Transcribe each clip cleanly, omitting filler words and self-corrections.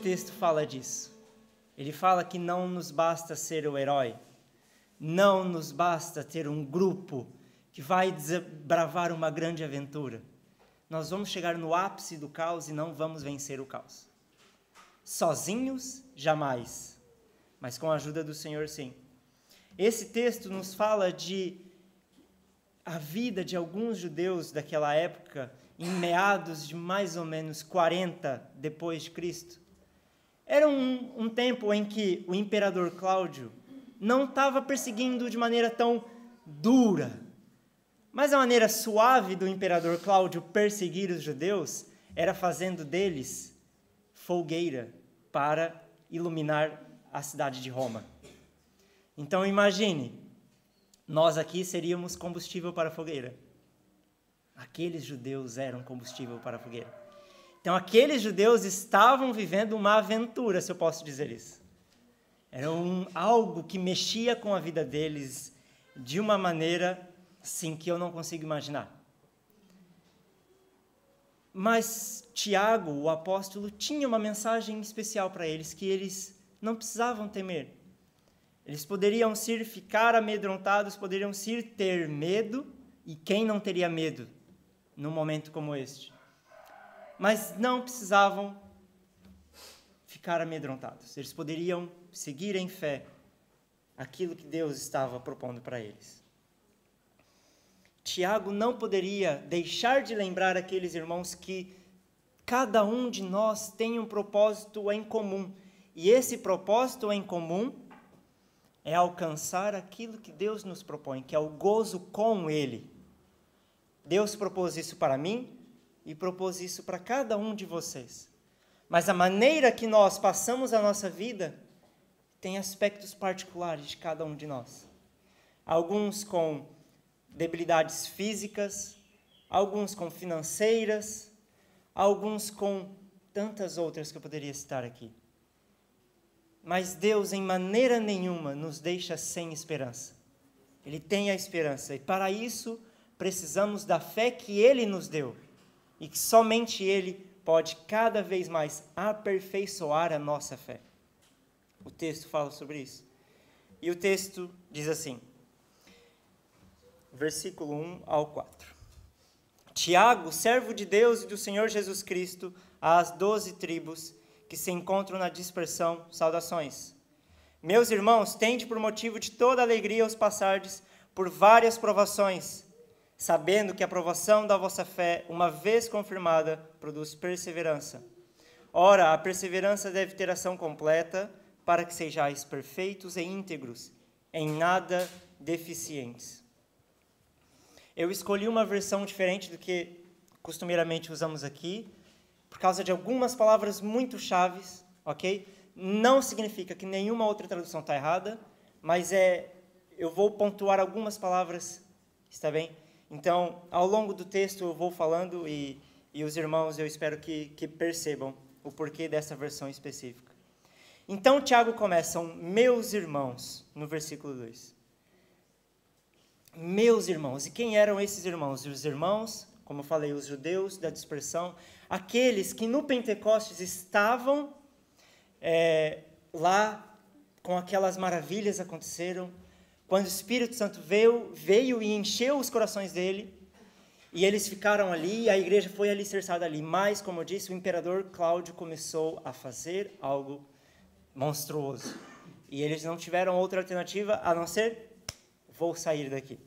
texto fala disso. Ele fala que não nos basta ser o herói, não nos basta ter um grupo que vai desbravar uma grande aventura. Nós vamos chegar no ápice do caos e não vamos vencer o caos. Sozinhos, jamais, mas com a ajuda do Senhor, sim. Esse texto nos fala de a vida de alguns judeus daquela época, em meados de mais ou menos 40 depois de Cristo. Era um tempo em que o imperador Cláudio não estava perseguindo de maneira tão dura, mas a maneira suave do imperador Cláudio perseguir os judeus era fazendo deles fogueira para iluminar a cidade de Roma. Então imagine, nós aqui seríamos combustível para a fogueira. Aqueles judeus eram combustível para a fogueira. Então aqueles judeus estavam vivendo uma aventura, se eu posso dizer isso. Era algo que mexia com a vida deles de uma maneira, sim, que eu não consigo imaginar. Mas Tiago, o apóstolo, tinha uma mensagem especial para eles, que eles não precisavam temer. Eles poderiam ficar amedrontados, poderiam ter medo, e quem não teria medo num momento como este? Mas não precisavam ficar amedrontados. Eles poderiam seguir em fé aquilo que Deus estava propondo para eles. Tiago não poderia deixar de lembrar aqueles irmãos que cada um de nós tem um propósito em comum. E esse propósito em comum é alcançar aquilo que Deus nos propõe, que é o gozo com Ele. Deus propôs isso para mim e propôs isso para cada um de vocês. Mas a maneira que nós passamos a nossa vida tem aspectos particulares de cada um de nós. Alguns com debilidades físicas, alguns com financeiras, alguns com tantas outras que eu poderia citar aqui. Mas Deus, em maneira nenhuma, nos deixa sem esperança. Ele tem a esperança, e para isso precisamos da fé que Ele nos deu, e que somente Ele pode cada vez mais aperfeiçoar a nossa fé. O texto fala sobre isso. E o texto diz assim, versículo 1 ao 4. Tiago, servo de Deus e do Senhor Jesus Cristo, às 12 tribos que se encontram na dispersão, saudações. Meus irmãos, tende por motivo de toda alegria os passardes por várias provações, sabendo que a provação da vossa fé, uma vez confirmada, produz perseverança. Ora, a perseverança deve ter ação completa, para que sejais perfeitos e íntegros, em nada deficientes. Eu escolhi uma versão diferente do que costumeiramente usamos aqui, por causa de algumas palavras muito chaves, ok? Não significa que nenhuma outra tradução está errada, mas eu vou pontuar algumas palavras, está bem? Então, ao longo do texto eu vou falando e os irmãos eu espero que percebam o porquê dessa versão específica. Então, Tiago começa, meus irmãos, no versículo 2. Meus irmãos. E quem eram esses irmãos? Os irmãos, como eu falei, os judeus da dispersão, aqueles que no Pentecostes estavam lá, com aquelas maravilhas aconteceram, quando o Espírito Santo veio e encheu os corações dele, e eles ficaram ali, e a igreja foi alicerçada ali. Mas, como eu disse, o imperador Cláudio começou a fazer algo monstruoso. E eles não tiveram outra alternativa a não ser, vou sair daqui.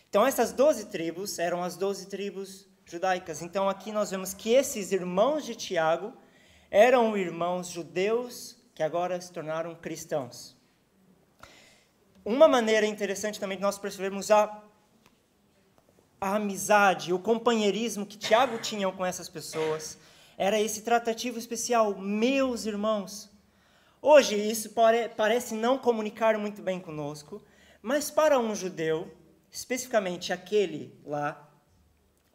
Então, essas 12 tribos eram as 12 tribos judaicas. Então, aqui nós vemos que esses irmãos de Tiago eram irmãos judeus que agora se tornaram cristãos. Uma maneira interessante também de nós percebermos a amizade, o companheirismo que Tiago tinha com essas pessoas, era esse tratativo especial, meus irmãos. Hoje isso parece não comunicar muito bem conosco, mas para um judeu, especificamente aquele lá,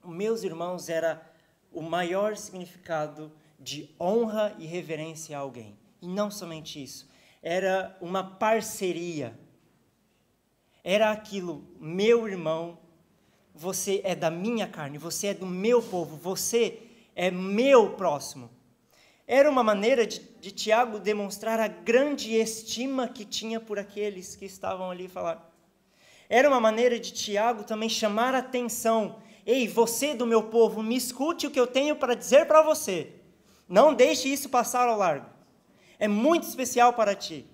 meus irmãos era o maior significado de honra e reverência a alguém. E não somente isso, era uma parceria. Era aquilo, meu irmão, você é da minha carne, você é do meu povo, você é meu próximo. Era uma maneira de Tiago demonstrar a grande estima que tinha por aqueles que estavam ali falar. Era uma maneira de Tiago também chamar a atenção. Ei, você do meu povo, me escute o que eu tenho para dizer para você. Não deixe isso passar ao largo. É muito especial para ti.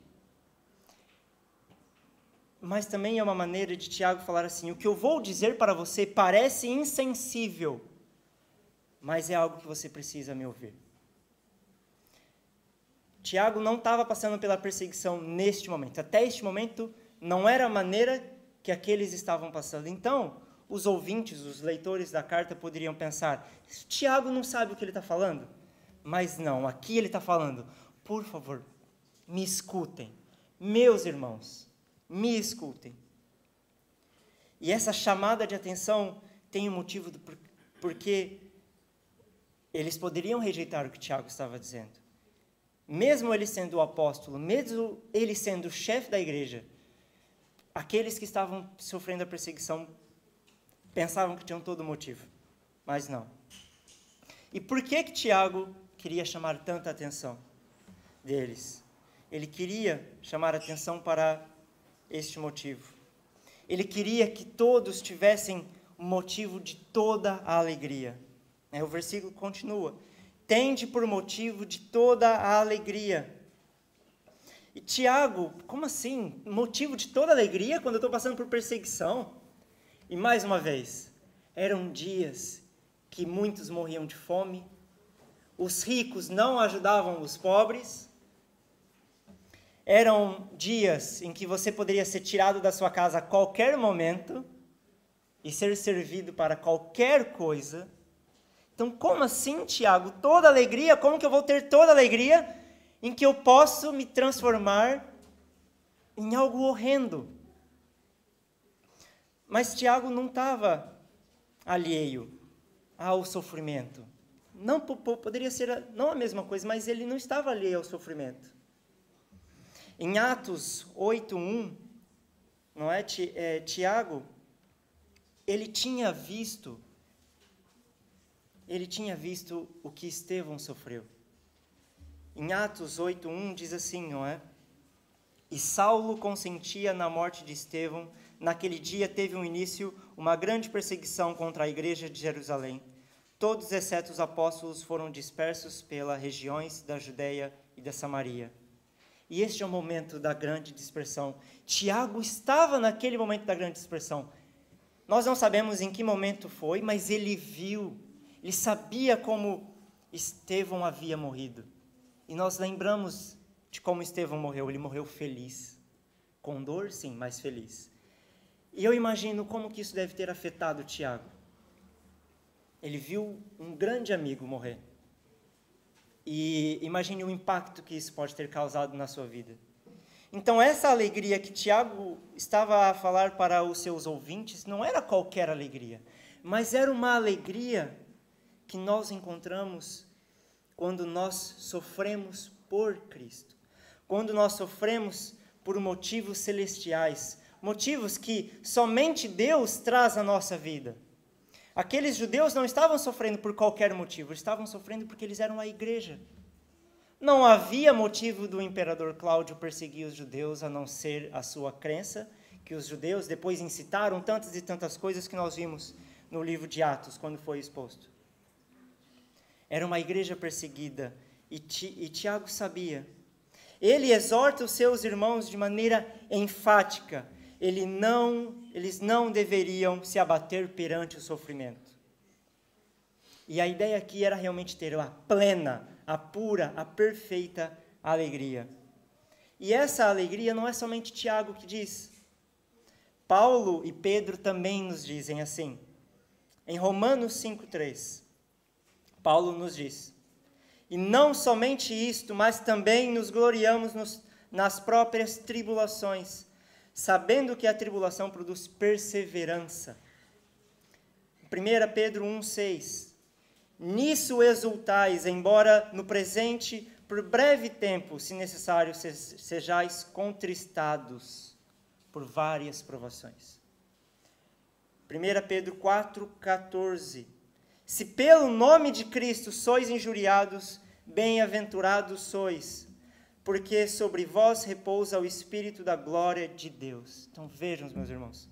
Mas também é uma maneira de Tiago falar assim, o que eu vou dizer para você parece insensível, mas é algo que você precisa me ouvir. Tiago não estava passando pela perseguição neste momento. Até este momento, não era a maneira que aqueles estavam passando. Então, os ouvintes, os leitores da carta poderiam pensar, Tiago não sabe o que ele está falando? Mas não, aqui ele está falando, por favor, me escutem, meus irmãos, me escutem. E essa chamada de atenção tem um motivo porque eles poderiam rejeitar o que Tiago estava dizendo. Mesmo ele sendo o apóstolo, mesmo ele sendo o chefe da igreja, aqueles que estavam sofrendo a perseguição pensavam que tinham todo motivo, mas não. E por que Tiago queria chamar tanta atenção deles? Ele queria chamar atenção para este motivo. Ele queria que todos tivessem um motivo de toda a alegria. O versículo continua. Tende por motivo de toda a alegria. E Tiago, como assim? Motivo de toda a alegria quando eu estou passando por perseguição? E mais uma vez, eram dias que muitos morriam de fome, os ricos não ajudavam os pobres, eram dias em que você poderia ser tirado da sua casa a qualquer momento e ser servido para qualquer coisa. Então, como assim, Tiago? Toda alegria? Como que eu vou ter toda alegria em que eu posso me transformar em algo horrendo? Mas Tiago não estava alheio ao sofrimento. Não poderia ser não a mesma coisa, mas ele não estava alheio ao sofrimento. Em Atos 8:1, não é, Tiago, ele tinha visto o que Estevão sofreu. Em Atos 8:1 diz assim, não é? E Saulo consentia na morte de Estevão. Naquele dia teve um início uma grande perseguição contra a igreja de Jerusalém. Todos, exceto os apóstolos, foram dispersos pelas regiões da Judeia e da Samaria. E este é o momento da grande dispersão. Tiago estava naquele momento da grande dispersão. Nós não sabemos em que momento foi, mas ele viu, ele sabia como Estevão havia morrido. E nós lembramos de como Estevão morreu. Ele morreu feliz. Com dor, sim, mas feliz. E eu imagino como que isso deve ter afetado Tiago. Ele viu um grande amigo morrer. E imagine o impacto que isso pode ter causado na sua vida. Então, essa alegria que Tiago estava a falar para os seus ouvintes não era qualquer alegria, mas era uma alegria que nós encontramos quando nós sofremos por Cristo. Quando nós sofremos por motivos celestiais, motivos que somente Deus traz à nossa vida. Aqueles judeus não estavam sofrendo por qualquer motivo, estavam sofrendo porque eles eram a igreja. Não havia motivo do imperador Cláudio perseguir os judeus, a não ser a sua crença, que os judeus depois incitaram tantas e tantas coisas que nós vimos no livro de Atos, quando foi exposto. Era uma igreja perseguida, e Tiago sabia. Ele exorta os seus irmãos de maneira enfática. Eles não deveriam se abater perante o sofrimento. E a ideia aqui era realmente ter a plena, a pura, a perfeita alegria. E essa alegria não é somente Tiago que diz. Paulo e Pedro também nos dizem assim. Em Romanos 5:3, Paulo nos diz: e não somente isto, mas também nos gloriamos nas próprias tribulações, sabendo que a tribulação produz perseverança. 1 Pedro 1:6, nisso exultais, embora no presente, por breve tempo, se necessário, sejais contristados por várias provações. 1 Pedro 4:14, se pelo nome de Cristo sois injuriados, Bem-aventurados sois, porque sobre vós repousa o Espírito da glória de Deus. Então vejam, meus irmãos,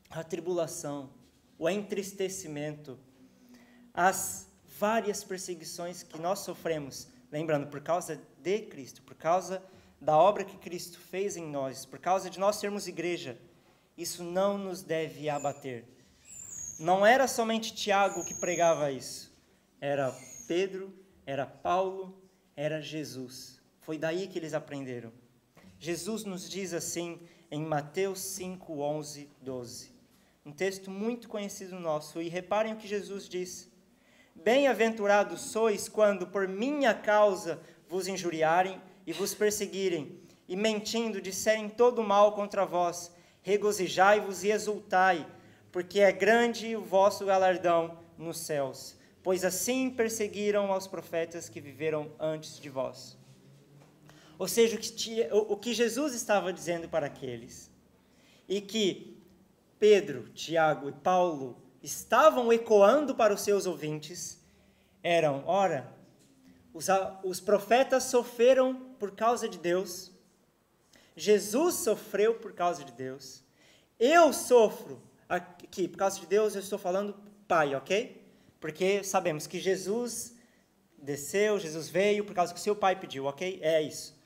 a tribulação, o entristecimento, as várias perseguições que nós sofremos, lembrando, por causa de Cristo, por causa da obra que Cristo fez em nós, por causa de nós sermos igreja, isso não nos deve abater. Não era somente Tiago que pregava isso, era Pedro, era Paulo, era Jesus. Foi daí que eles aprenderam. Jesus nos diz assim em Mateus 5, 11, 12. Um texto muito conhecido nosso. E reparem o que Jesus diz. Bem-aventurados sois quando por minha causa vos injuriarem e vos perseguirem, e mentindo disserem todo mal contra vós. Regozijai-vos e exultai, porque é grande o vosso galardão nos céus. Pois assim perseguiram aos profetas que viveram antes de vós. Ou seja, o que Jesus estava dizendo para aqueles, e que Pedro, Tiago e Paulo estavam ecoando para os seus ouvintes, eram, ora, os profetas sofreram por causa de Deus, Jesus sofreu por causa de Deus, eu sofro aqui por causa de Deus, eu estou falando Pai, ok? Porque sabemos que Jesus desceu, Jesus veio por causa que seu Pai pediu, ok? É isso.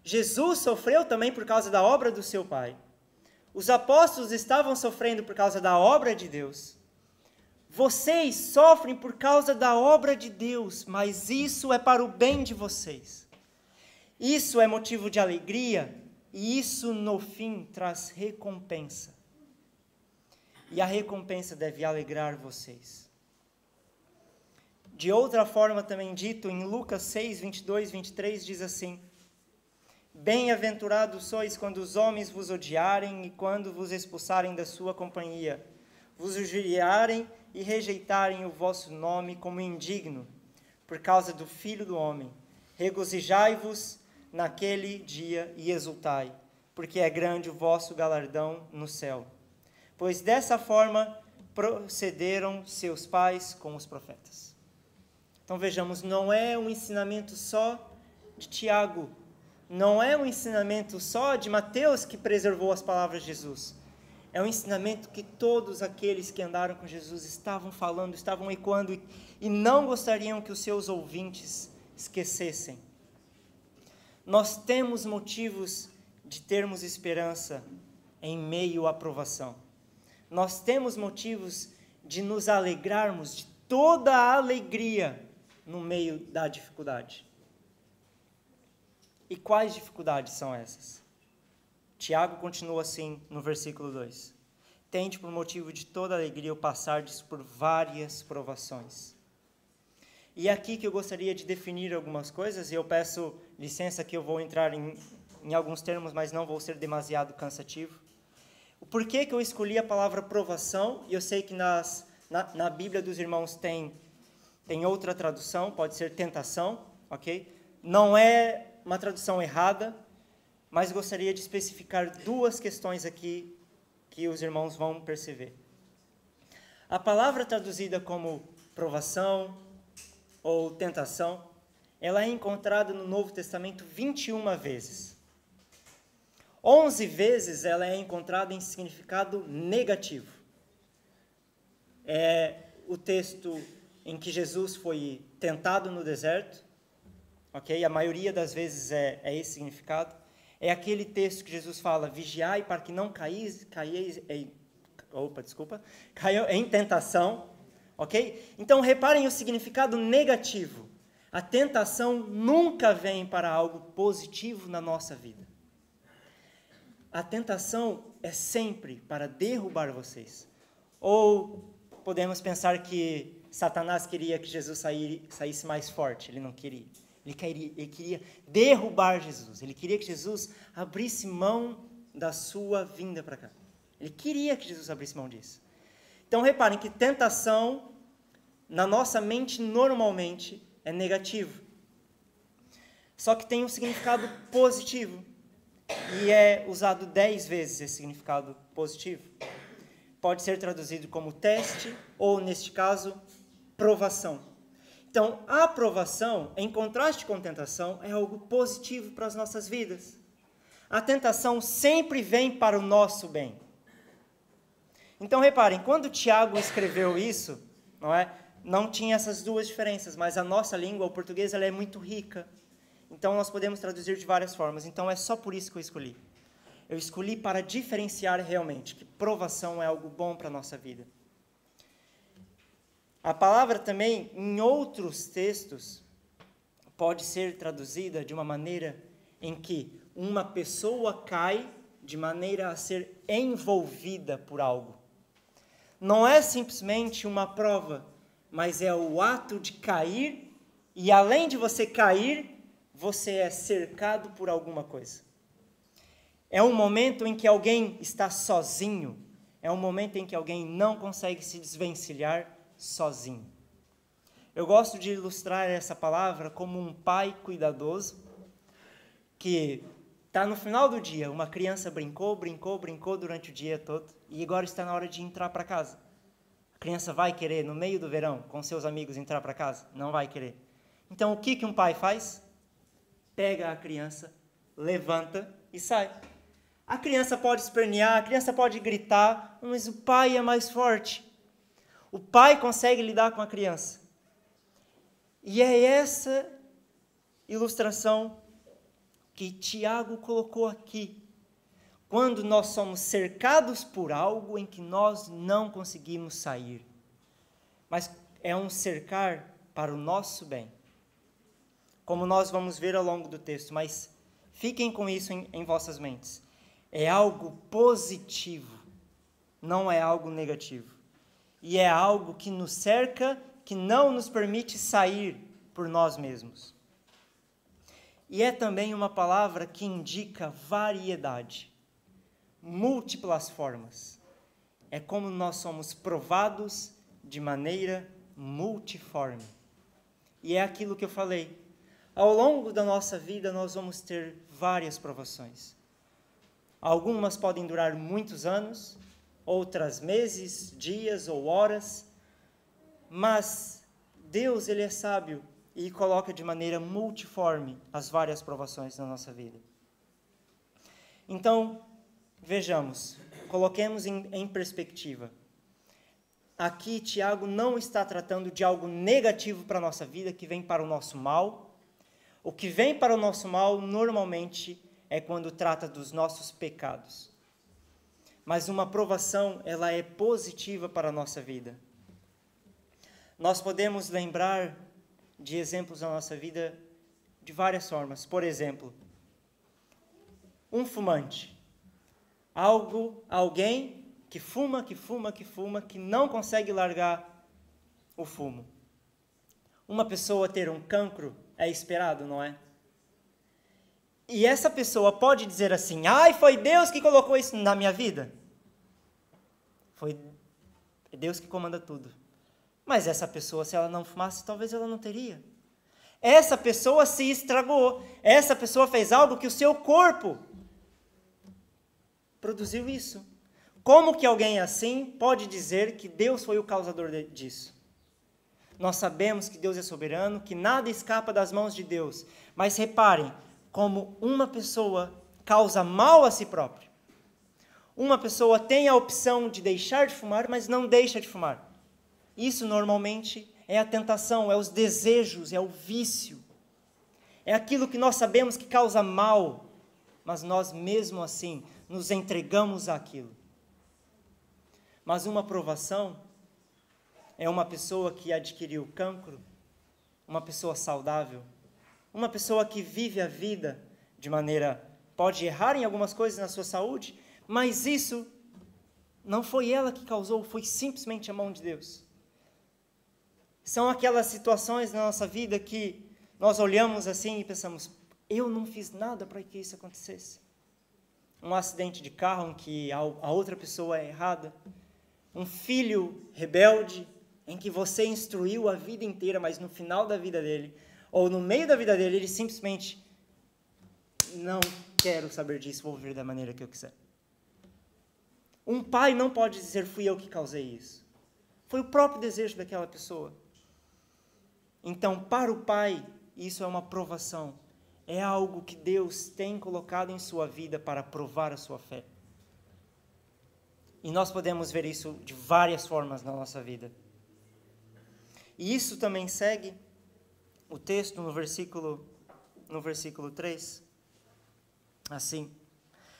Jesus sofreu também por causa da obra do seu Pai. Os apóstolos estavam sofrendo por causa da obra de Deus. Vocês sofrem por causa da obra de Deus, mas isso é para o bem de vocês. Isso é motivo de alegria e isso, no fim, traz recompensa. E a recompensa deve alegrar vocês. De outra forma, também dito em Lucas 6, 22, 23, diz assim: Bem-aventurados sois quando os homens vos odiarem e quando vos expulsarem da sua companhia, vos injuriarem e rejeitarem o vosso nome como indigno, por causa do Filho do Homem. Regozijai-vos naquele dia e exultai, porque é grande o vosso galardão no céu. Pois dessa forma procederam seus pais com os profetas. Então vejamos, não é um ensinamento só de Tiago, não é um ensinamento só de Mateus que preservou as palavras de Jesus. É um ensinamento que todos aqueles que andaram com Jesus estavam falando, estavam ecoando e não gostariam que os seus ouvintes esquecessem. Nós temos motivos de termos esperança em meio à provação. Nós temos motivos de nos alegrarmos de toda a alegria no meio da dificuldade. E quais dificuldades são essas? Tiago continua assim no versículo 2. Tende por motivo de toda alegria o passardes por várias provações. E é aqui que eu gostaria de definir algumas coisas, e eu peço licença que eu vou entrar em alguns termos, mas não vou ser demasiado cansativo. O porquê que eu escolhi a palavra provação, e eu sei que na Bíblia dos irmãos tem outra tradução, pode ser tentação, ok? Não é uma tradução errada, mas gostaria de especificar duas questões aqui que os irmãos vão perceber. A palavra traduzida como provação ou tentação, ela é encontrada no Novo Testamento 21 vezes. 11 vezes ela é encontrada em significado negativo. É o texto em que Jesus foi tentado no deserto, ok? A maioria das vezes é esse significado. É aquele texto que Jesus fala, vigiai para que não caiais em tentação, ok? Então reparem o significado negativo. A tentação nunca vem para algo positivo na nossa vida. A tentação é sempre para derrubar vocês. Ou podemos pensar que Satanás queria que Jesus saísse mais forte. Ele não queria. Ele queria derrubar Jesus. Ele queria que Jesus abrisse mão da sua vinda para cá. Ele queria que Jesus abrisse mão disso. Então reparem que tentação, na nossa mente, normalmente, é negativo. Só que tem um significado positivo. E é usado 10 vezes esse significado positivo. Pode ser traduzido como teste, ou, neste caso, provação. Então, a aprovação, em contraste com tentação, é algo positivo para as nossas vidas. A tentação sempre vem para o nosso bem. Então, reparem, quando Tiago escreveu isso, não tinha essas duas diferenças, mas a nossa língua, o português, ela é muito rica. Então, nós podemos traduzir de várias formas. Então, é só por isso que eu escolhi. Eu escolhi para diferenciar realmente que provação é algo bom para a nossa vida. A palavra também, em outros textos, pode ser traduzida de uma maneira em que uma pessoa cai de maneira a ser envolvida por algo. Não é simplesmente uma prova, mas é o ato de cair, e além de você cair, você é cercado por alguma coisa. É um momento em que alguém está sozinho, é um momento em que alguém não consegue se desvencilhar sozinho. Eu gosto de ilustrar essa palavra como um pai cuidadoso que está no final do dia, uma criança brincou durante o dia todo e agora está na hora de entrar para casa. A criança vai querer, no meio do verão, com seus amigos, entrar para casa? Não vai querer. Então, o que um pai faz? Pega a criança, levanta e sai. A criança pode espernear, a criança pode gritar, mas o pai é mais forte. O pai consegue lidar com a criança. E é essa ilustração que Tiago colocou aqui. Quando nós somos cercados por algo em que nós não conseguimos sair. Mas é um cercar para o nosso bem. Como nós vamos ver ao longo do texto, mas fiquem com isso em vossas mentes. É algo positivo, não é algo negativo. E é algo que nos cerca, que não nos permite sair por nós mesmos. E é também uma palavra que indica variedade, múltiplas formas. É como nós somos provados de maneira multiforme. E é aquilo que eu falei. Ao longo da nossa vida, nós vamos ter várias provações. Algumas podem durar muitos anos, outras meses, dias ou horas, mas Deus, Ele é sábio e coloca de maneira multiforme as várias provações na nossa vida. Então, vejamos, coloquemos em perspectiva. Aqui, Tiago não está tratando de algo negativo para a nossa vida, que vem para o nosso mal. O que vem para o nosso mal, normalmente, é quando trata dos nossos pecados. Mas uma provação, ela é positiva para a nossa vida. Nós podemos lembrar de exemplos na nossa vida de várias formas. Por exemplo, um fumante. Alguém que fuma, que não consegue largar o fumo. Uma pessoa ter um cancro é esperado, não é? E essa pessoa pode dizer assim, foi Deus que colocou isso na minha vida. Foi Deus que comanda tudo. Mas essa pessoa, se ela não fumasse, talvez ela não teria. Essa pessoa se estragou. Essa pessoa fez algo que o seu corpo produziu isso. Como que alguém assim pode dizer que Deus foi o causador disso? Nós sabemos que Deus é soberano, que nada escapa das mãos de Deus. Mas reparem, como uma pessoa causa mal a si própria. Uma pessoa tem a opção de deixar de fumar, mas não deixa de fumar. Isso normalmente é a tentação, é os desejos, é o vício. É aquilo que nós sabemos que causa mal, mas nós mesmo assim nos entregamos àquilo. Mas uma provação é uma pessoa que adquiriu cancro, uma pessoa saudável, uma pessoa que vive a vida de maneira, pode errar em algumas coisas na sua saúde, mas isso não foi ela que causou, foi simplesmente a mão de Deus. São aquelas situações na nossa vida que nós olhamos assim e pensamos, eu não fiz nada para que isso acontecesse. Um acidente de carro em que a outra pessoa é errada, um filho rebelde em que você instruiu a vida inteira, mas no final da vida dele, ou no meio da vida dele, ele simplesmente não quero saber disso, vou viver da maneira que eu quiser. Um pai não pode dizer, fui eu que causei isso. Foi o próprio desejo daquela pessoa. Então, para o pai, isso é uma provação. É algo que Deus tem colocado em sua vida para provar a sua fé. E nós podemos ver isso de várias formas na nossa vida. E isso também segue o texto no versículo 3. Assim: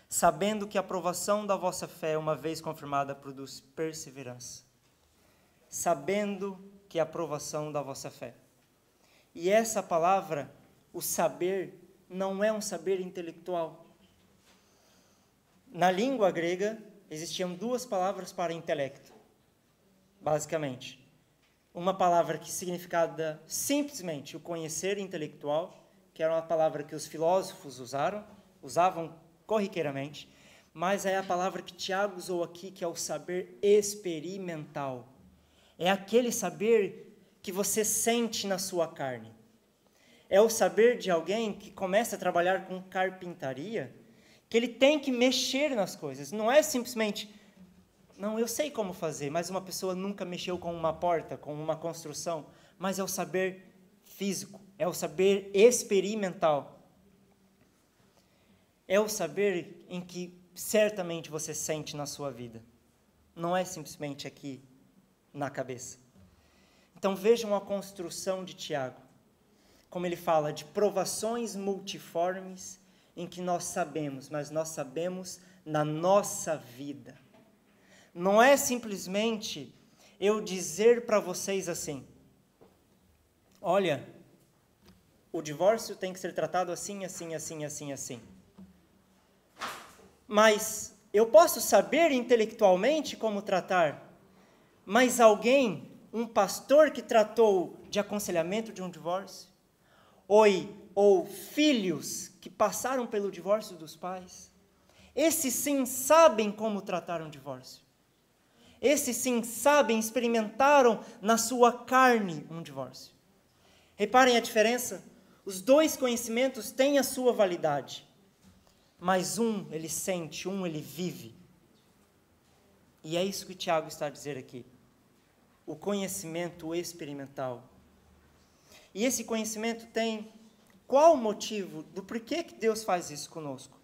sabendo que a aprovação da vossa fé, uma vez confirmada, produz perseverança. Sabendo que a aprovação da vossa fé. E essa palavra, o saber, não é um saber intelectual. Na língua grega, existiam duas palavras para intelecto, basicamente. Uma palavra que significava simplesmente o conhecer intelectual, que era uma palavra que os filósofos usavam corriqueiramente, mas é a palavra que Tiago usou aqui, que é o saber experimental. É aquele saber que você sente na sua carne. É o saber de alguém que começa a trabalhar com carpintaria, que ele tem que mexer nas coisas. Não é simplesmente, não, eu sei como fazer, mas uma pessoa nunca mexeu com uma porta, com uma construção, mas é o saber físico, é o saber experimental. É o saber em que certamente você sente na sua vida. Não é simplesmente aqui na cabeça. Então vejam a construção de Tiago, como ele fala de provações multiformes em que nós sabemos, mas nós sabemos na nossa vida. Não é simplesmente eu dizer para vocês assim, olha, o divórcio tem que ser tratado assim, assim, assim, assim, assim. Mas eu posso saber intelectualmente como tratar, mas alguém, um pastor que tratou de aconselhamento de um divórcio, ou filhos que passaram pelo divórcio dos pais, esses sim sabem como tratar um divórcio. Esses sim sabem, experimentaram na sua carne um divórcio. Reparem a diferença, os dois conhecimentos têm a sua validade, mas um ele sente, um ele vive. E é isso que Tiago está a dizer aqui. O conhecimento experimental. E esse conhecimento tem qual o motivo do porquê que Deus faz isso conosco?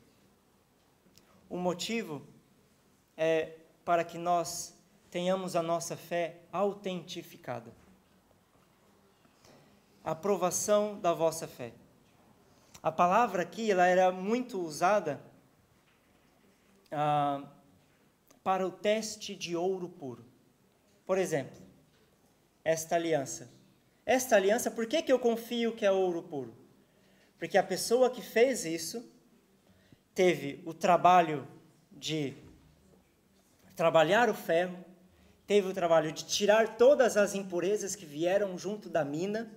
O motivo é para que nós tenhamos a nossa fé autentificada. A aprovação da vossa fé. A palavra aqui ela era muito usada para o teste de ouro puro. Por exemplo, esta aliança. Esta aliança, por que eu confio que é ouro puro? Porque a pessoa que fez isso teve o trabalho de trabalhar o ferro, teve o trabalho de tirar todas as impurezas que vieram junto da mina.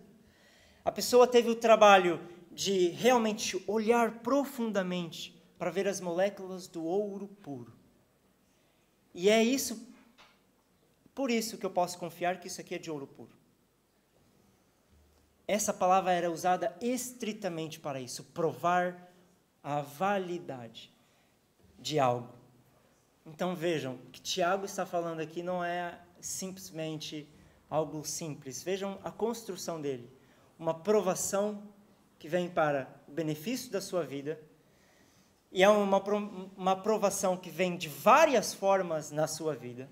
A pessoa teve o trabalho de realmente olhar profundamente para ver as moléculas do ouro puro. E é isso, por isso que eu posso confiar que isso aqui é de ouro puro. Essa palavra era usada estritamente para isso, provar a validade de algo. Então vejam, o que Tiago está falando aqui não é simplesmente algo simples. Vejam a construção dele. Uma provação que vem para o benefício da sua vida, e é uma provação que vem de várias formas na sua vida.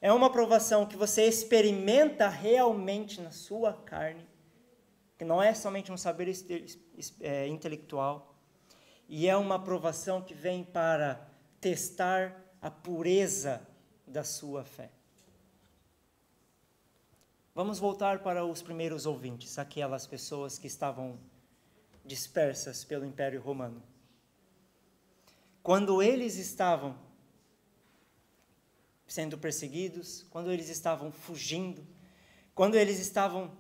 É uma provação que você experimenta realmente na sua carne, que não é somente um saber intelectual, e é uma provação que vem para testar a pureza da sua fé. Vamos voltar para os primeiros ouvintes, aquelas pessoas que estavam dispersas pelo Império Romano. Quando eles estavam sendo perseguidos, quando eles estavam fugindo, quando eles estavam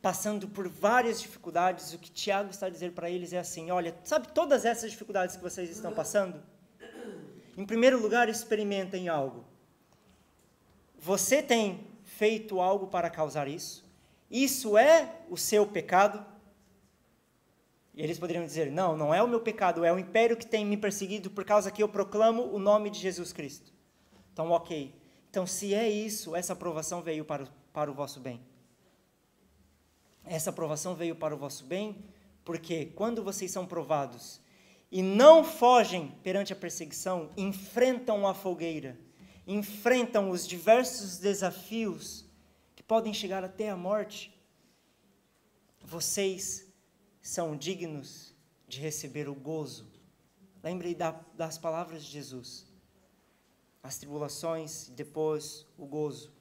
passando por várias dificuldades, o que Tiago está a dizer para eles é assim, olha, sabe todas essas dificuldades que vocês estão passando? Em primeiro lugar, experimentem algo. Você tem feito algo para causar isso? Isso é o seu pecado? E eles poderiam dizer, não, não é o meu pecado, é o império que tem me perseguido por causa que eu proclamo o nome de Jesus Cristo. Então, ok. Então, se é isso, essa aprovação veio para o vosso bem. essa provação veio para o vosso bem, porque quando vocês são provados e não fogem perante a perseguição, enfrentam a fogueira, enfrentam os diversos desafios que podem chegar até a morte, vocês são dignos de receber o gozo. Lembre das palavras de Jesus. As tribulações, depois o gozo.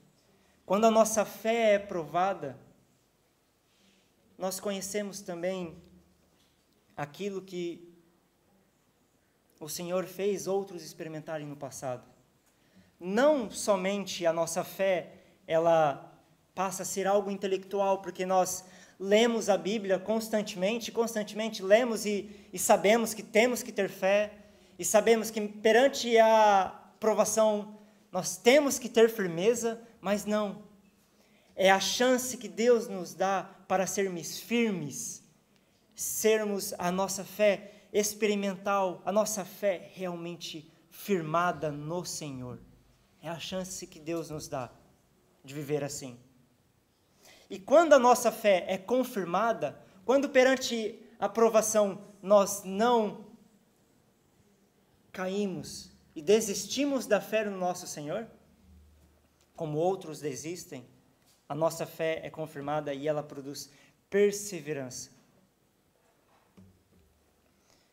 Quando a nossa fé é provada, nós conhecemos também aquilo que o Senhor fez outros experimentarem no passado. Não somente a nossa fé, ela passa a ser algo intelectual, porque nós lemos a Bíblia constantemente lemos e sabemos que temos que ter fé, e sabemos que perante a provação nós temos que ter firmeza, mas não. É a chance que Deus nos dá para sermos firmes, sermos a nossa fé experimental, a nossa fé realmente firmada no Senhor. É a chance que Deus nos dá de viver assim. E quando a nossa fé é confirmada, quando perante a provação nós não caímos e desistimos da fé no nosso Senhor, como outros desistem, a nossa fé é confirmada e ela produz perseverança.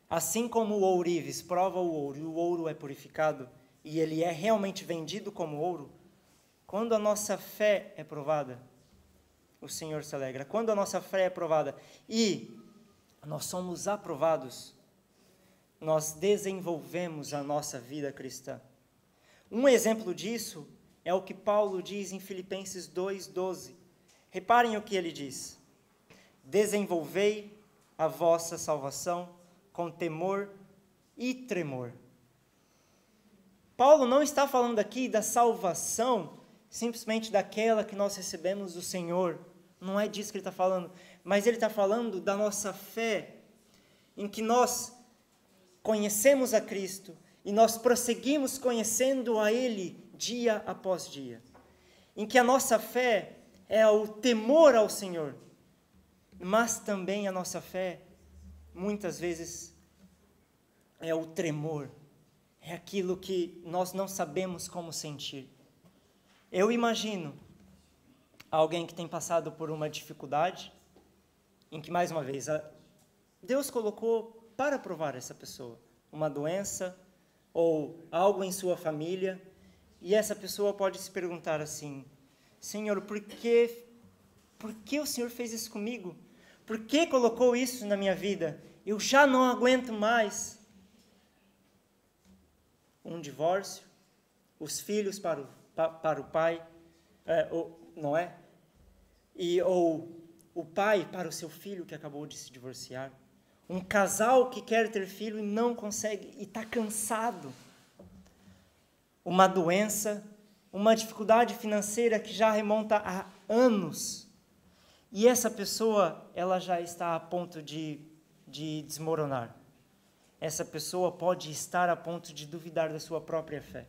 Assim como o ourives prova o ouro e o ouro é purificado e ele é realmente vendido como ouro, quando a nossa fé é provada, o Senhor se alegra. Quando a nossa fé é provada e nós somos aprovados, nós desenvolvemos a nossa vida cristã. Um exemplo disso é o que Paulo diz em Filipenses 2:12. Reparem o que ele diz: desenvolvei a vossa salvação com temor e tremor. Paulo não está falando aqui da salvação simplesmente daquela que nós recebemos do Senhor. Não é disso que ele está falando. Mas ele está falando da nossa fé, em que nós conhecemos a Cristo e nós prosseguimos conhecendo a Ele dia após dia. Em que a nossa fé é o temor ao Senhor, mas também a nossa fé, muitas vezes, é o tremor. É aquilo que nós não sabemos como sentir. Eu imagino alguém que tem passado por uma dificuldade, em que, mais uma vez, Deus colocou para provar essa pessoa uma doença ou algo em sua família, e essa pessoa pode se perguntar assim: Senhor, por que o Senhor fez isso comigo? Por que colocou isso na minha vida? Eu já não aguento mais. Um divórcio, os filhos para o pai, não é? Ou o pai para o seu filho que acabou de se divorciar. Um casal que quer ter filho e não consegue, e está cansado. Uma doença, uma dificuldade financeira que já remonta a anos. E essa pessoa, ela já está a ponto de desmoronar. Essa pessoa pode estar a ponto de duvidar da sua própria fé.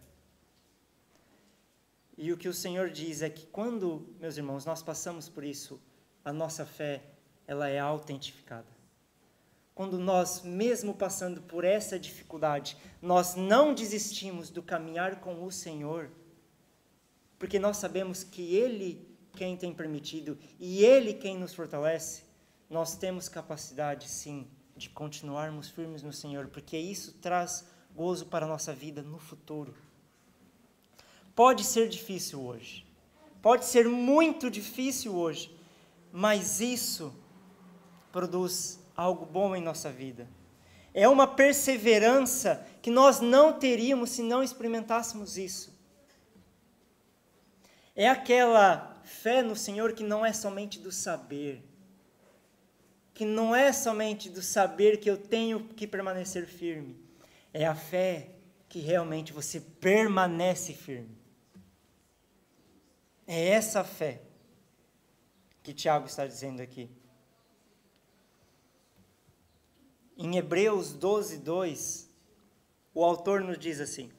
E o que o Senhor diz é que quando, meus irmãos, nós passamos por isso, a nossa fé, ela é autentificada. Quando nós, mesmo passando por essa dificuldade, nós não desistimos do caminhar com o Senhor, porque nós sabemos que Ele quem tem permitido e Ele quem nos fortalece, nós temos capacidade, sim, de continuarmos firmes no Senhor, porque isso traz gozo para a nossa vida no futuro. Pode ser difícil hoje, pode ser muito difícil hoje, mas isso produz algo bom em nossa vida. É uma perseverança que nós não teríamos se não experimentássemos isso. É aquela fé no Senhor que não é somente do saber, que não é somente do saber que eu tenho que permanecer firme. É a fé que realmente você permanece firme. É essa fé que Tiago está dizendo aqui. Em Hebreus 12:2, o autor nos diz assim: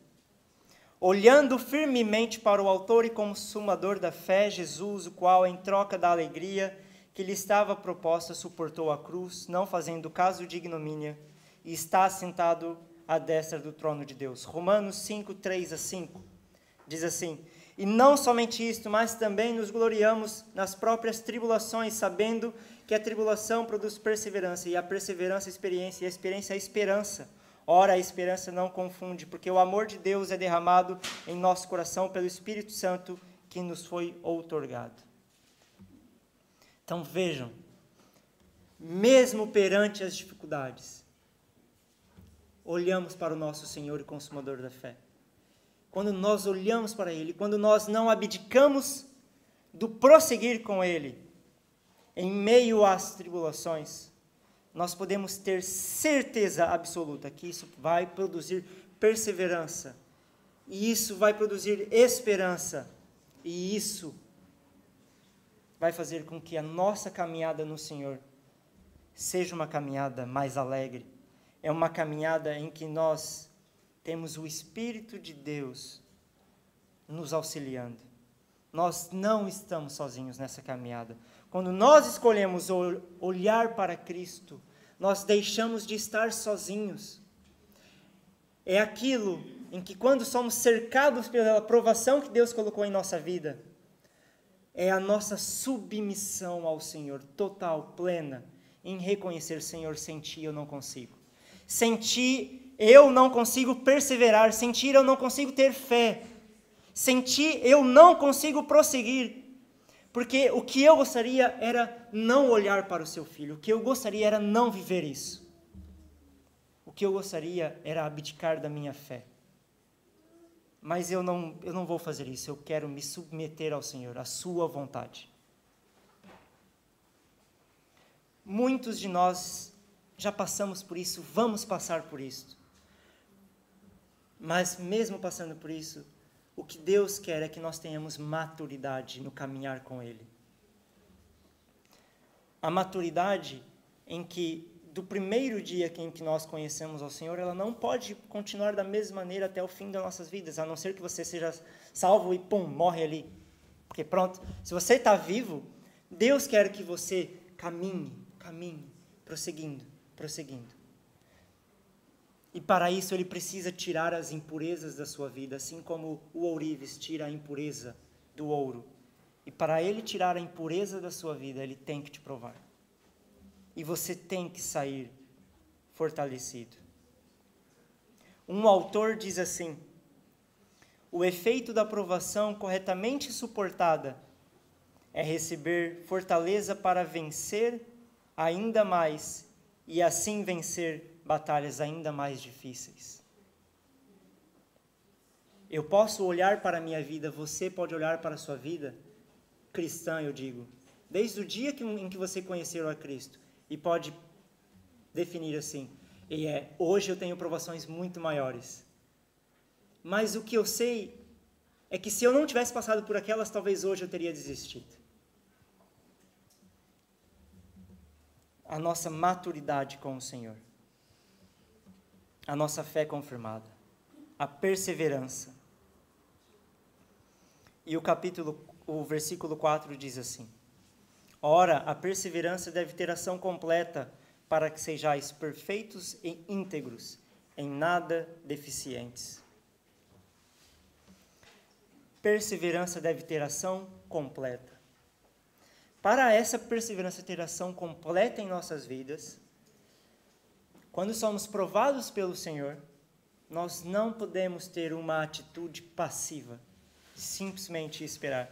olhando firmemente para o autor e consumador da fé, Jesus, o qual, em troca da alegria que lhe estava proposta, suportou a cruz, não fazendo caso de ignomínia, e está assentado à destra do trono de Deus. Romanos 5, 3-5, diz assim: e não somente isto, mas também nos gloriamos nas próprias tribulações, sabendo que a tribulação produz perseverança, e a perseverança, experiência, e a experiência, a esperança. Ora, a esperança não confunde, porque o amor de Deus é derramado em nosso coração pelo Espírito Santo que nos foi outorgado. Então vejam, mesmo perante as dificuldades, olhamos para o nosso Senhor e Consumador da fé. Quando nós olhamos para Ele, quando nós não abdicamos do prosseguir com Ele, em meio às tribulações, nós podemos ter certeza absoluta que isso vai produzir perseverança, e isso vai produzir esperança, e isso vai fazer com que a nossa caminhada no Senhor seja uma caminhada mais alegre. É uma caminhada em que nós temos o Espírito de Deus nos auxiliando. Nós não estamos sozinhos nessa caminhada. Quando nós escolhemos olhar para Cristo, nós deixamos de estar sozinhos. É aquilo em que, quando somos cercados pela aprovação que Deus colocou em nossa vida, é a nossa submissão ao Senhor, total, plena, em reconhecer: Senhor, sem Ti eu não consigo. Sem Ti eu não consigo perseverar, sem Ti eu não consigo ter fé, sem Ti eu não consigo prosseguir, porque o que eu gostaria era não olhar para o Seu Filho, o que eu gostaria era não viver isso, o que eu gostaria era abdicar da minha fé, mas eu não vou fazer isso, eu quero me submeter ao Senhor, à Sua vontade. Muitos de nós já passamos por isso, vamos passar por isso. Mas mesmo passando por isso, o que Deus quer é que nós tenhamos maturidade no caminhar com Ele. A maturidade em que, do primeiro dia em que nós conhecemos ao Senhor, ela não pode continuar da mesma maneira até o fim das nossas vidas, a não ser que você seja salvo e pum, morre ali. Porque pronto, se você está vivo, Deus quer que você caminhe, prosseguindo. E para isso Ele precisa tirar as impurezas da sua vida, assim como o ourives tira a impureza do ouro. E para Ele tirar a impureza da sua vida, Ele tem que te provar. E você tem que sair fortalecido. Um autor diz assim: o efeito da provação corretamente suportada é receber fortaleza para vencer ainda mais e assim vencer batalhas ainda mais difíceis. Eu posso olhar para a minha vida, você pode olhar para a sua vida, cristã eu digo, desde o dia em que você conheceu a Cristo, e pode definir assim: hoje eu tenho provações muito maiores, mas o que eu sei é que se eu não tivesse passado por aquelas, talvez hoje eu teria desistido. A nossa maturidade com o Senhor, a nossa fé confirmada, a perseverança. E o versículo 4 diz assim: ora, a perseverança deve ter ação completa, para que sejais perfeitos e íntegros, em nada deficientes. Perseverança deve ter ação completa. Para essa perseverança ter ação completa em nossas vidas, quando somos provados pelo Senhor, nós não podemos ter uma atitude passiva, simplesmente esperar.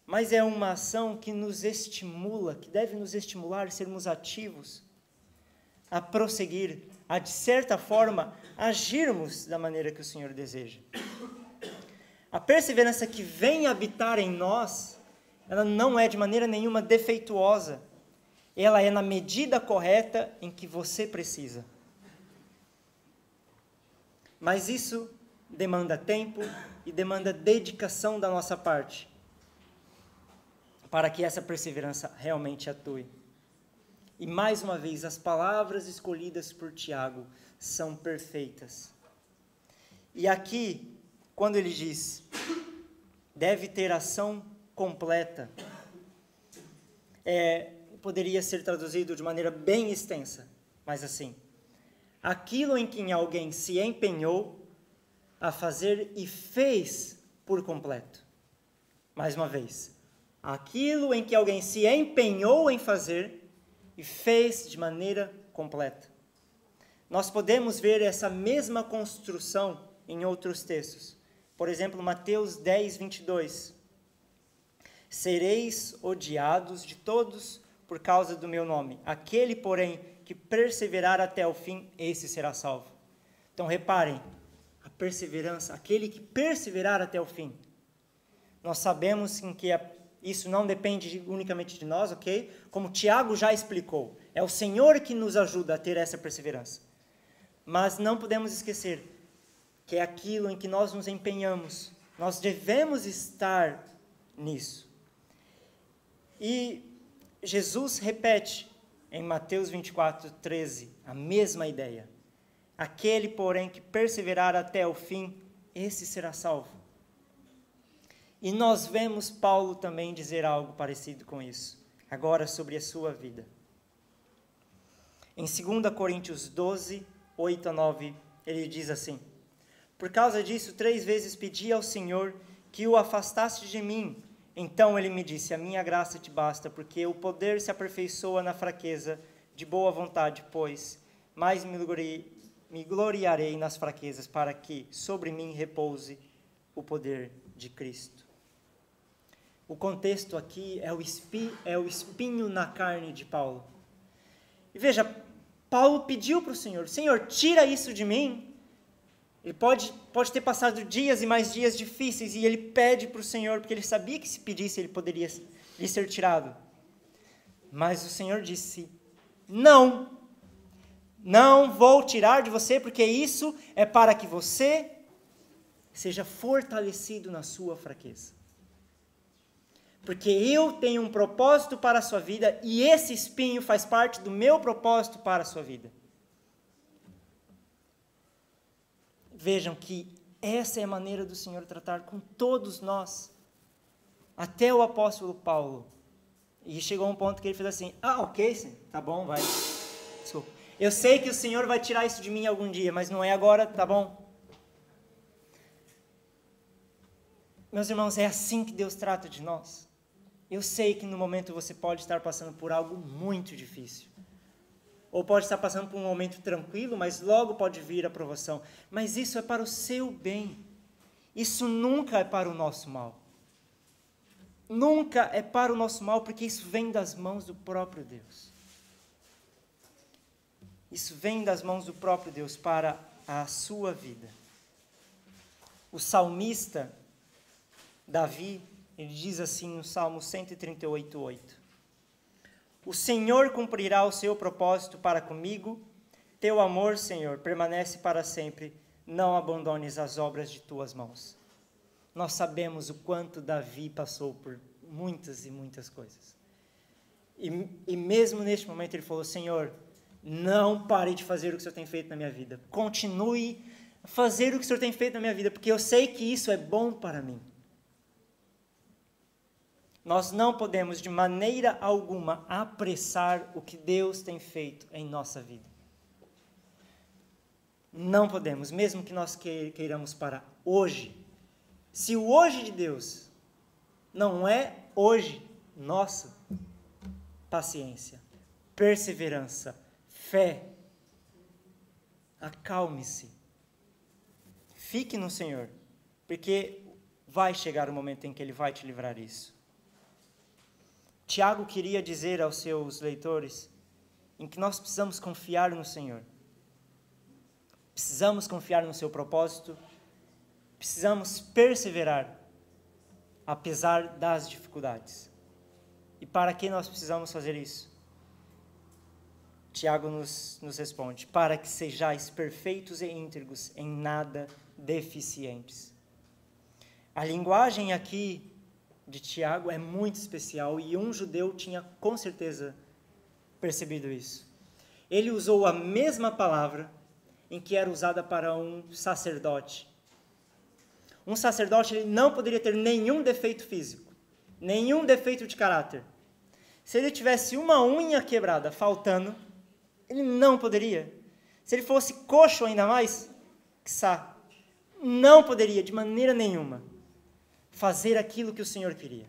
Mas é uma ação que nos estimula, que deve nos estimular a sermos ativos, a prosseguir, a, de certa forma, agirmos da maneira que o Senhor deseja. A perseverança que vem habitar em nós, ela não é de maneira nenhuma defeituosa. Ela é na medida correta em que você precisa. Mas isso demanda tempo e demanda dedicação da nossa parte, para que essa perseverança realmente atue. E mais uma vez, as palavras escolhidas por Tiago são perfeitas. E aqui, quando ele diz, deve ter ação completa, poderia ser traduzido de maneira bem extensa, mas assim: aquilo em que alguém se empenhou a fazer e fez por completo. Mais uma vez, aquilo em que alguém se empenhou em fazer e fez de maneira completa. Nós podemos ver essa mesma construção em outros textos. Por exemplo, Mateus 10, 22. Sereis odiados de todos por causa do meu nome. Aquele, porém, que perseverar até o fim, esse será salvo. Então, reparem, a perseverança, aquele que perseverar até o fim. Nós sabemos que isso não depende unicamente de nós, ok? Como Tiago já explicou, é o Senhor que nos ajuda a ter essa perseverança. Mas não podemos esquecer que é aquilo em que nós nos empenhamos. Nós devemos estar nisso. E Jesus repete em Mateus 24, 13, a mesma ideia. Aquele, porém, que perseverar até o fim, esse será salvo. E nós vemos Paulo também dizer algo parecido com isso, agora sobre a sua vida. Em 2 Coríntios 12, 8 a 9, ele diz assim: por causa disso, 3 vezes pedi ao Senhor que o afastasse de mim. Então ele me disse: a minha graça te basta, porque o poder se aperfeiçoa na fraqueza. De boa vontade, pois, mais me gloriarei nas fraquezas, para que sobre mim repouse o poder de Cristo. O contexto aqui é o espinho na carne de Paulo. E veja, Paulo pediu para o Senhor: Senhor, tira isso de mim. Ele pode ter passado dias e mais dias difíceis, e ele pede para o Senhor, porque ele sabia que se pedisse ele poderia lhe ser tirado. Mas o Senhor disse: não vou tirar de você, porque isso é para que você seja fortalecido na sua fraqueza. Porque eu tenho um propósito para a sua vida, e esse espinho faz parte do meu propósito para a sua vida. Vejam que essa é a maneira do Senhor tratar com todos nós. Até o apóstolo Paulo. E chegou um ponto que ele fez assim: ok, sim, tá bom, vai. Desculpa. Eu sei que o Senhor vai tirar isso de mim algum dia, mas não é agora, tá bom? Meus irmãos, é assim que Deus trata de nós. Eu sei que no momento você pode estar passando por algo muito difícil. Ou pode estar passando por um momento tranquilo, mas logo pode vir a provação. Mas isso é para o seu bem. Isso nunca é para o nosso mal. Nunca é para o nosso mal, porque isso vem das mãos do próprio Deus. Isso vem das mãos do próprio Deus para a sua vida. O salmista Davi, ele diz assim no Salmo 138, 8. O Senhor cumprirá o seu propósito para comigo. Teu amor, Senhor, permanece para sempre. Não abandones as obras de tuas mãos. Nós sabemos o quanto Davi passou por muitas e muitas coisas. E mesmo neste momento ele falou: Senhor, não pare de fazer o que o Senhor tem feito na minha vida. Continue a fazer o que o Senhor tem feito na minha vida, porque eu sei que isso é bom para mim. Nós não podemos, de maneira alguma, apressar o que Deus tem feito em nossa vida. Não podemos, mesmo que nós queiramos para hoje. Se o hoje de Deus não é hoje nosso, paciência, perseverança, fé, acalme-se. Fique no Senhor, porque vai chegar o momento em que Ele vai te livrar disso. Tiago queria dizer aos seus leitores em que nós precisamos confiar no Senhor. Precisamos confiar no seu propósito. Precisamos perseverar, apesar das dificuldades. E para que nós precisamos fazer isso? Tiago nos responde: para que sejais perfeitos e íntegros, em nada deficientes. A linguagem aqui de Tiago é muito especial, e um judeu tinha com certeza percebido isso. Ele usou a mesma palavra em que era usada para um sacerdote. Um sacerdote ele não poderia ter nenhum defeito físico, nenhum defeito de caráter. Se ele tivesse uma unha quebrada, faltando, ele não poderia. Se ele fosse coxo ainda mais, quiçá, não poderia de maneira nenhuma fazer aquilo que o Senhor queria.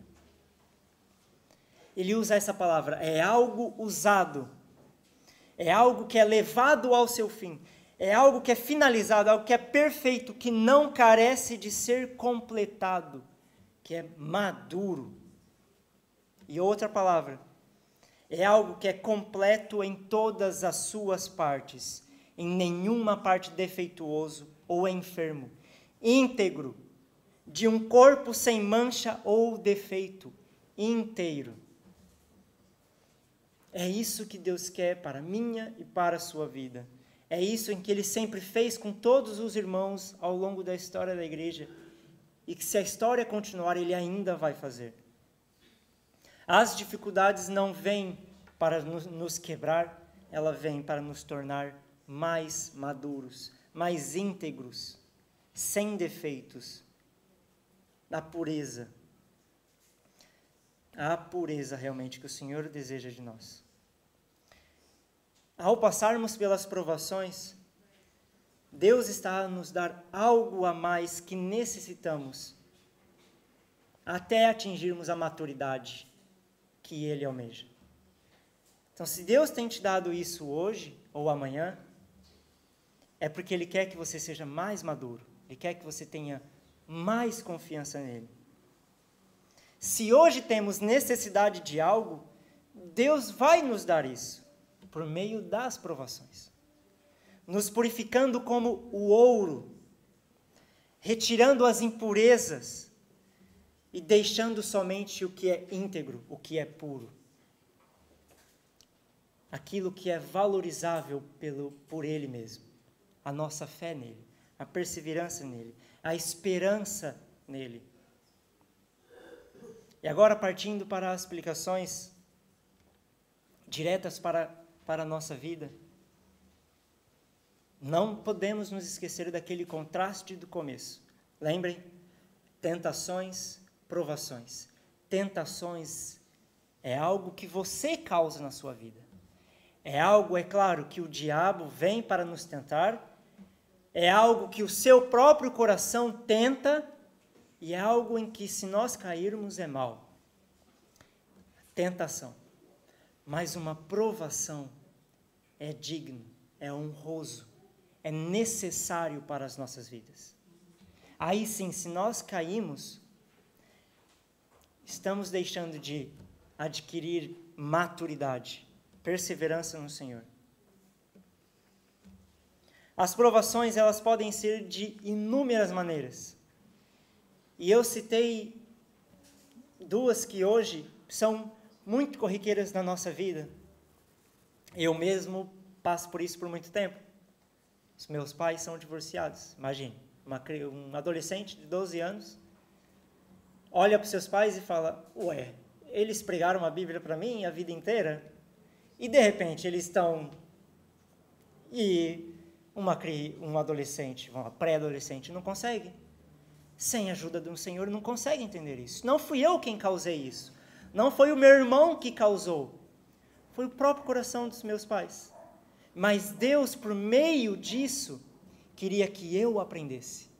Ele usa essa palavra, é algo usado, é algo que é levado ao seu fim, é algo que é finalizado, algo que é perfeito, que não carece de ser completado, que é maduro. E outra palavra, é algo que é completo em todas as suas partes, em nenhuma parte defeituoso ou enfermo, íntegro, de um corpo sem mancha ou defeito, inteiro. É isso que Deus quer para a minha e para a sua vida. É isso em que Ele sempre fez com todos os irmãos ao longo da história da igreja, e que se a história continuar, Ele ainda vai fazer. As dificuldades não vêm para nos quebrar, ela vem para nos tornar mais maduros, mais íntegros, sem defeitos, na pureza. A pureza realmente que o Senhor deseja de nós. Ao passarmos pelas provações, Deus está a nos dar algo a mais que necessitamos até atingirmos a maturidade que Ele almeja. Então, se Deus tem te dado isso hoje ou amanhã, é porque Ele quer que você seja mais maduro. Ele quer que você tenha mais confiança nele. Se hoje temos necessidade de algo, Deus vai nos dar isso, por meio das provações. Nos purificando como o ouro, retirando as impurezas e deixando somente o que é íntegro, o que é puro. Aquilo que é valorizável por Ele mesmo. A nossa fé nele, a perseverança nele, a esperança nele. E agora, partindo para as explicações diretas para a nossa vida, não podemos nos esquecer daquele contraste do começo. Lembrem, tentações, provações. Tentações é algo que você causa na sua vida. É algo, é claro, que o diabo vem para nos tentar, é algo que o seu próprio coração tenta, e é algo em que, se nós cairmos, é mal. Tentação. Mas uma provação é digno, é honroso, é necessário para as nossas vidas. Aí sim, se nós caímos, estamos deixando de adquirir maturidade, perseverança no Senhor. As provações, elas podem ser de inúmeras maneiras. E eu citei duas que hoje são muito corriqueiras na nossa vida. Eu mesmo passo por isso por muito tempo. Os meus pais são divorciados. Imagine, um adolescente de 12 anos olha para os seus pais e fala: ué, eles pregaram a Bíblia para mim a vida inteira? E de repente eles estão... E um adolescente, uma pré-adolescente, não consegue. Sem a ajuda do Senhor, não consegue entender isso. Não fui eu quem causei isso. Não foi o meu irmão que causou. Foi o próprio coração dos meus pais. Mas Deus, por meio disso, queria que eu aprendesse.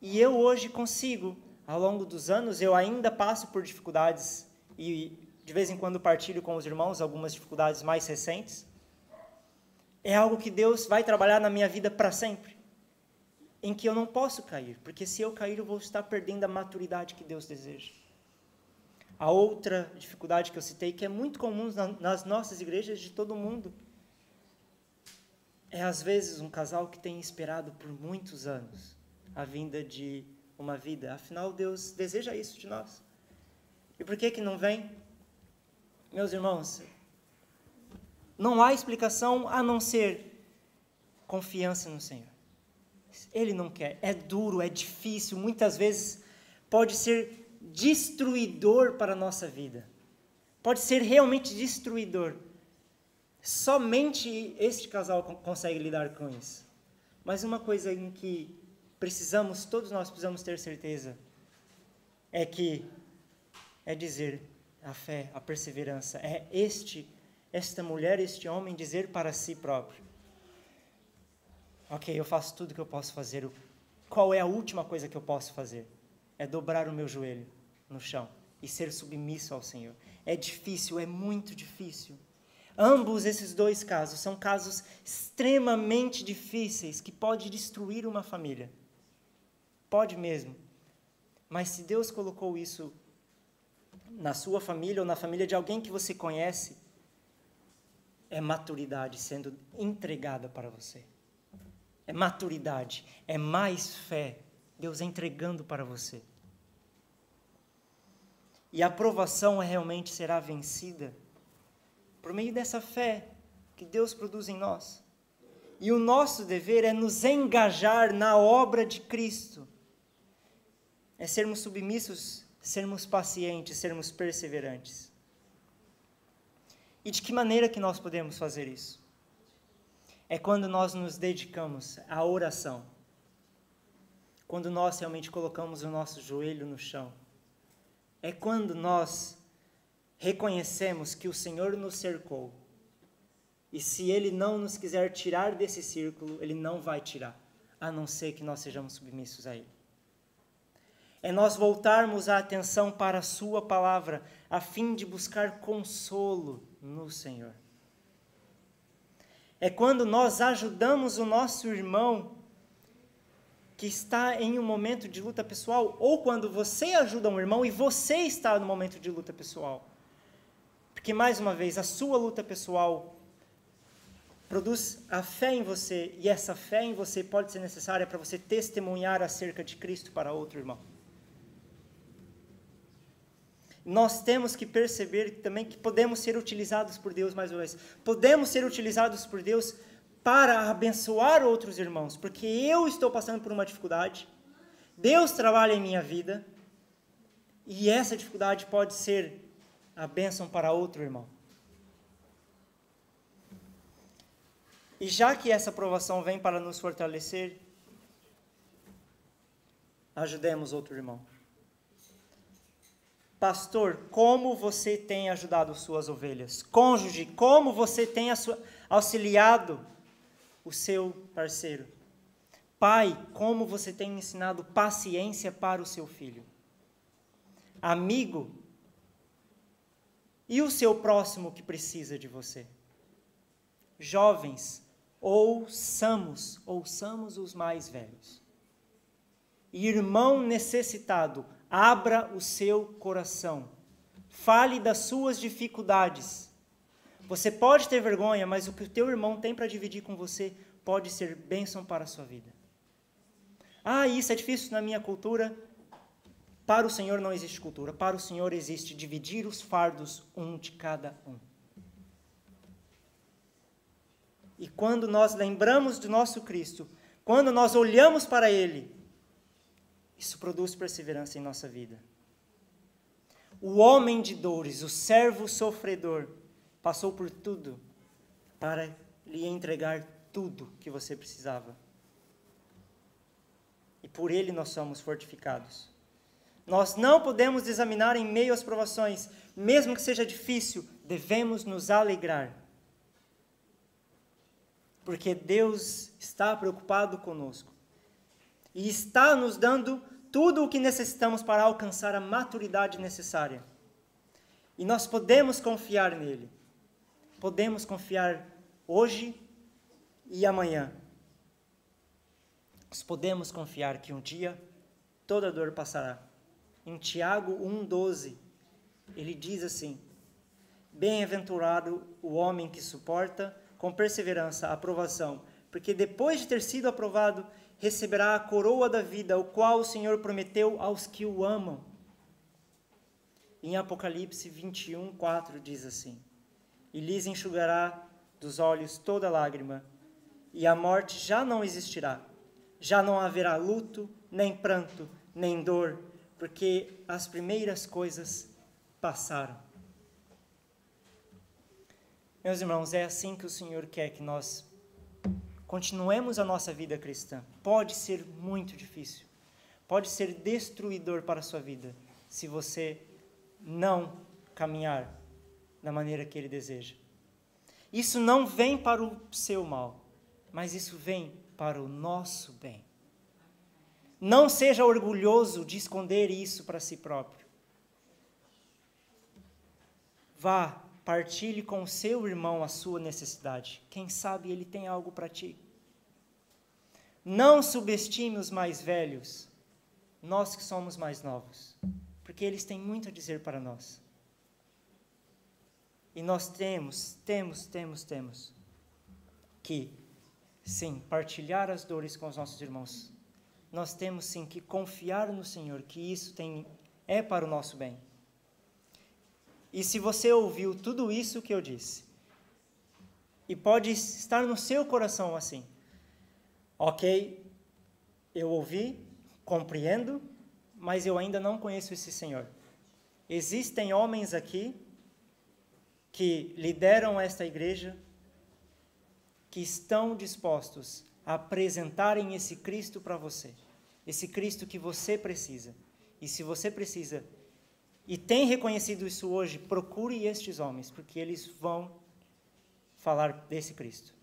E eu hoje consigo, ao longo dos anos, eu ainda passo por dificuldades e de vez em quando partilho com os irmãos algumas dificuldades mais recentes. É algo que Deus vai trabalhar na minha vida para sempre, em que eu não posso cair, porque se eu cair eu vou estar perdendo a maturidade que Deus deseja. A outra dificuldade que eu citei, que é muito comum nas nossas igrejas de todo mundo, é às vezes um casal que tem esperado por muitos anos a vinda de uma vida. Afinal, Deus deseja isso de nós. E por que não vem? Meus irmãos, não há explicação a não ser confiança no Senhor. Ele não quer, é duro, é difícil, muitas vezes pode ser destruidor para a nossa vida. Pode ser realmente destruidor. Somente este casal consegue lidar com isso. Mas uma coisa em que todos nós precisamos ter certeza, é dizer, a fé, a perseverança. É esta mulher, este homem dizer para si próprio: ok, eu faço tudo o que eu posso fazer. Qual é a última coisa que eu posso fazer? É dobrar o meu joelho no chão e ser submisso ao Senhor. É difícil, é muito difícil. Ambos esses dois casos são casos extremamente difíceis que podem destruir uma família. Pode mesmo. Mas se Deus colocou isso na sua família ou na família de alguém que você conhece, é maturidade sendo entregada para você. É maturidade, é mais fé, Deus entregando para você. E a provação realmente será vencida por meio dessa fé que Deus produz em nós. E o nosso dever é nos engajar na obra de Cristo. É sermos submissos, sermos pacientes, sermos perseverantes. E de que maneira que nós podemos fazer isso? É quando nós nos dedicamos à oração. Quando nós realmente colocamos o nosso joelho no chão. É quando nós reconhecemos que o Senhor nos cercou. E se Ele não nos quiser tirar desse círculo, Ele não vai tirar, a não ser que nós sejamos submissos a Ele. É nós voltarmos a atenção para a Sua palavra, a fim de buscar consolo no Senhor. É quando nós ajudamos o nosso irmão que está em um momento de luta pessoal, ou quando você ajuda um irmão e você está no momento de luta pessoal. Porque, mais uma vez, a sua luta pessoal produz a fé em você, e essa fé em você pode ser necessária para você testemunhar acerca de Cristo para outro irmão. Nós temos que perceber também que podemos ser utilizados por Deus, mais uma vez. Podemos ser utilizados por Deus para abençoar outros irmãos, porque eu estou passando por uma dificuldade, Deus trabalha em minha vida, e essa dificuldade pode ser a bênção para outro irmão. E já que essa provação vem para nos fortalecer, ajudemos outro irmão. Pastor, como você tem ajudado suas ovelhas? Cônjuge, como você tem auxiliado o seu parceiro? Pai, como você tem ensinado paciência para o seu filho? Amigo, e o seu próximo que precisa de você? Jovens, ouçamos os mais velhos. Irmão necessitado, abra o seu coração. Fale das suas dificuldades. Você pode ter vergonha, mas o que o teu irmão tem para dividir com você pode ser bênção para a sua vida. Ah, isso é difícil na minha cultura. Para o Senhor não existe cultura. Para o Senhor existe dividir os fardos um de cada um. E quando nós lembramos do nosso Cristo, quando nós olhamos para Ele, isso produz perseverança em nossa vida. O homem de dores, o servo sofredor, passou por tudo para lhe entregar tudo que você precisava. E por Ele nós somos fortificados. Nós não podemos examinar em meio às provações, mesmo que seja difícil, devemos nos alegrar. Porque Deus está preocupado conosco. E está nos dando tudo o que necessitamos para alcançar a maturidade necessária. E nós podemos confiar nele. Podemos confiar hoje e amanhã. Nós podemos confiar que um dia toda dor passará. Em Tiago 1,12, ele diz assim: bem-aventurado o homem que suporta com perseverança a aprovação, porque depois de ter sido aprovado, receberá a coroa da vida, o qual o Senhor prometeu aos que o amam. Em Apocalipse 21:4 diz assim: e lhes enxugará dos olhos toda lágrima, e a morte já não existirá. Já não haverá luto, nem pranto, nem dor, porque as primeiras coisas passaram. Meus irmãos, é assim que o Senhor quer que nós continuemos a nossa vida cristã. Pode ser muito difícil, pode ser destruidor para a sua vida, se você não caminhar da maneira que Ele deseja. Isso não vem para o seu mal, mas isso vem para o nosso bem. Não seja orgulhoso de esconder isso para si próprio. Vá, partilhe com o seu irmão a sua necessidade. Quem sabe ele tem algo para ti. Não subestime os mais velhos, nós que somos mais novos, porque eles têm muito a dizer para nós. E nós temos que, sim, partilhar as dores com os nossos irmãos. Nós temos, sim, que confiar no Senhor, que isso é para o nosso bem. E se você ouviu tudo isso que eu disse, e pode estar no seu coração assim, ok, eu ouvi, compreendo, mas eu ainda não conheço esse Senhor. Existem homens aqui que lideram esta igreja, que estão dispostos a apresentarem esse Cristo para você, esse Cristo que você precisa. E se você precisa e tem reconhecido isso hoje, procure estes homens, porque eles vão falar desse Cristo.